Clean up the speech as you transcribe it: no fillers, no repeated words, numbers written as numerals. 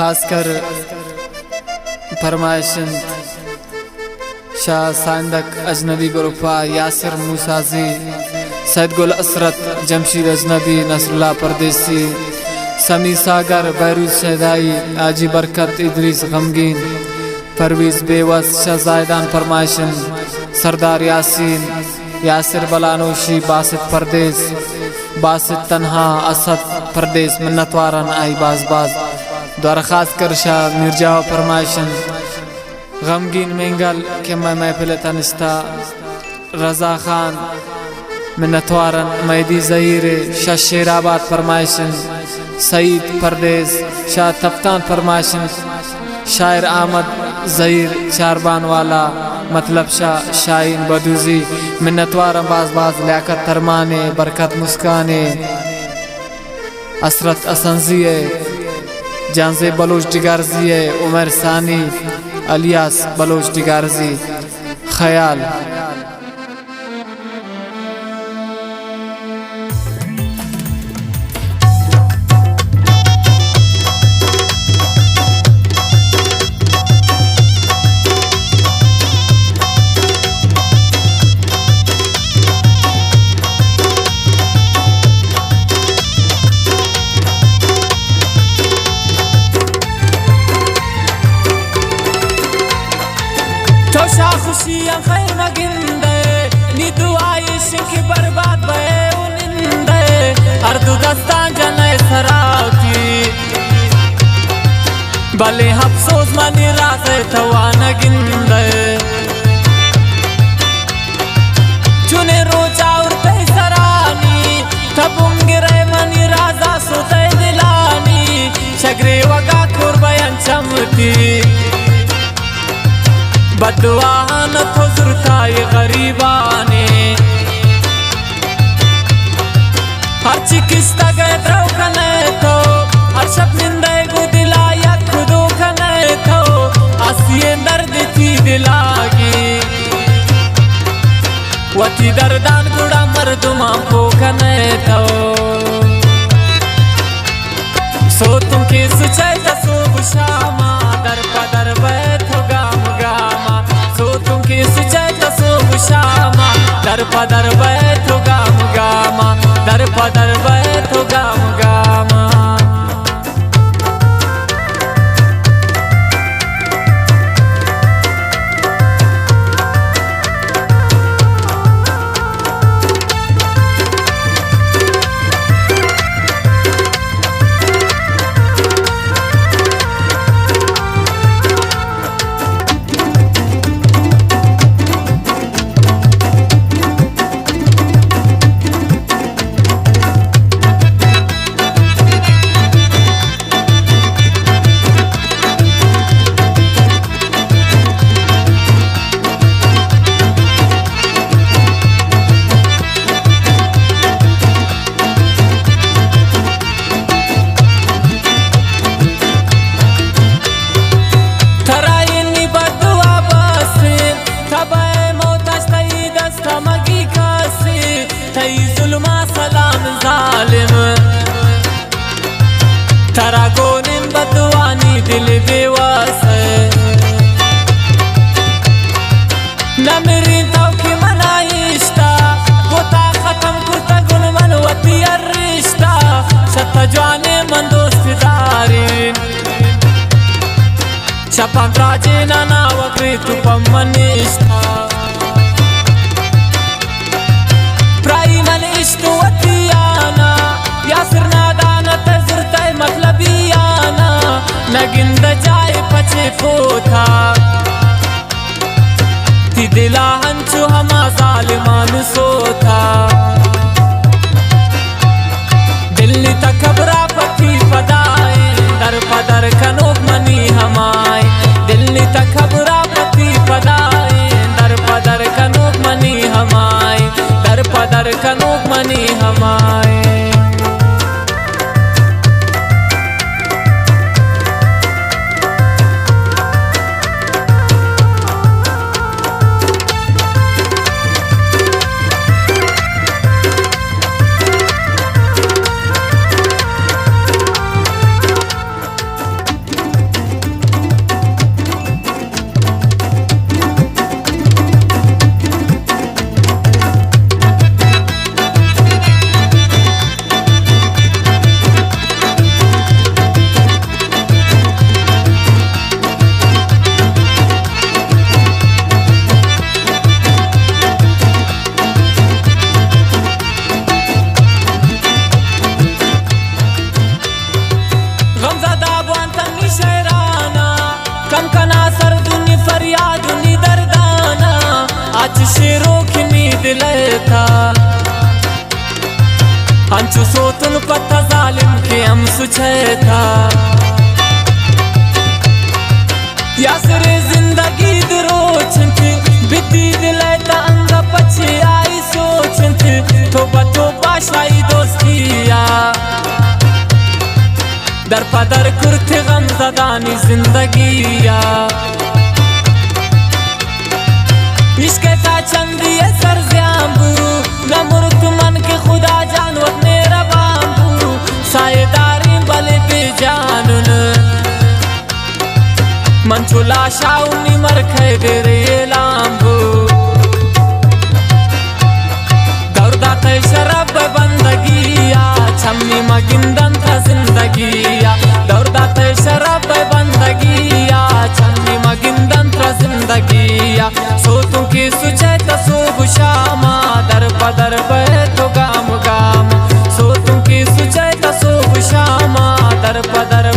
खासकर फरमाइशन शाह साइंदक अजनबी गुरुफा यासिर मूसाजी सैद गुल असरत जमशीद अजनबी नसरुल्लाह परदेसी समी सागर बैरूज शहदाई आजी बरकत इदरीस गमगीन परवीज बेवस शाहजायदान फरमाइशन सरदार यासीन यासिर बलानोशी बासित परदेस बासित तन्हा असद परदेस मिन्नतवारन आई बाज बाज दरखास्त कर शाह मिर्जा फरमाइशन गमगीन मेंगल के मैं महफिल तनिस्ता रजा खान मिन्नतवारन मैदी ज़हीर शाह शेराबाद फरमाइशन सईद परदेस शाह तफ्तान फरमाइशन शायर अहमद ज़हीर चारबान वाला मतलब शाह शाहीन बदूजी मिन्नतवारन बाज बाज लियाकत तरमाने बरकत मुस्काने असरत असंजिए जानसे बलोच डिगारजी उमर सानी अलियास बलोच डिगारजी ख्याल खुशियाँ खैर मगिंदे नी दुआइश की बर्बाद बे उनिंदे अर्दु दस्तान जने सरावती भले अफसोस मनी राज़े थवान गिंदे चुने रोजा उड़ते सरानी थबुंगिरे मनी राजा सुते दिलानी शगरे वगा कुर्बयन चमती बदुआ न तो जुरताए गरीबाने हर चिकिस्ता गए द्रव कने तो हर शब निंदे को दिलाया खुदो कने तो आसिए दर्द थी दिलागी वती दर्दान गुड़ा मर्दुमा को कने तो सो तुम के सुचाई तसो बुशामा दर पदर बैठ गाम गामा सो तुम के सुचाई तसो बुशामा दर पदर बैठ गाम गामा दर पदर बैठ गाम गामा तरा गोनिन बदवानी दिल बेवास नमरी तो की मनाइश्ता गोता खत्म कुर्ता गुल मनवती रिश्ता शत जाने मन दोस्तदारी शपन राजे नाना वक्री तू पमनिश्ता प्राई मन इश्तवतियाना यासिर नादाना तजुरता मतलबियाना नगिंद जाए पचे पोथा ती दिला हंचु हमा जालिमान सोथा दिल्ली तक खबरा पति पदाए दर पदर कनोक मनी हमाय दिल्ली तक खबरा पति पदाए दर पदर कनोक मनी हमाय दर पदर कनोक मनी हमाय दिले था अंचु सोतुन पत्ता जालिम के हम सुछे था यासर जिंदगी दरोचंत बिती दिले ता अंग पछे आई सोचंत तो शाही दोस्तिया दर पदर कुर्त गम ज़दानी जिंदगिया इश्क ता चंदी सरज़ांबू न मुर्त मन के खुदा जानवर मेरा बांबू सायेदारी बले बेजानुन मन चुला शाउनी मरखे देरे लांबू दौरदा ते शराब बंदगिया छम्मी मगिंदन था जिंदगिया दौरदा ते शराब बंदगिया छम्मी मगिंदन था जिंदगिया सो तू की सुचे तो सो शामा दर पदर बे तो गाम गाम सो तू की सुचे तो सो शामा दर पदर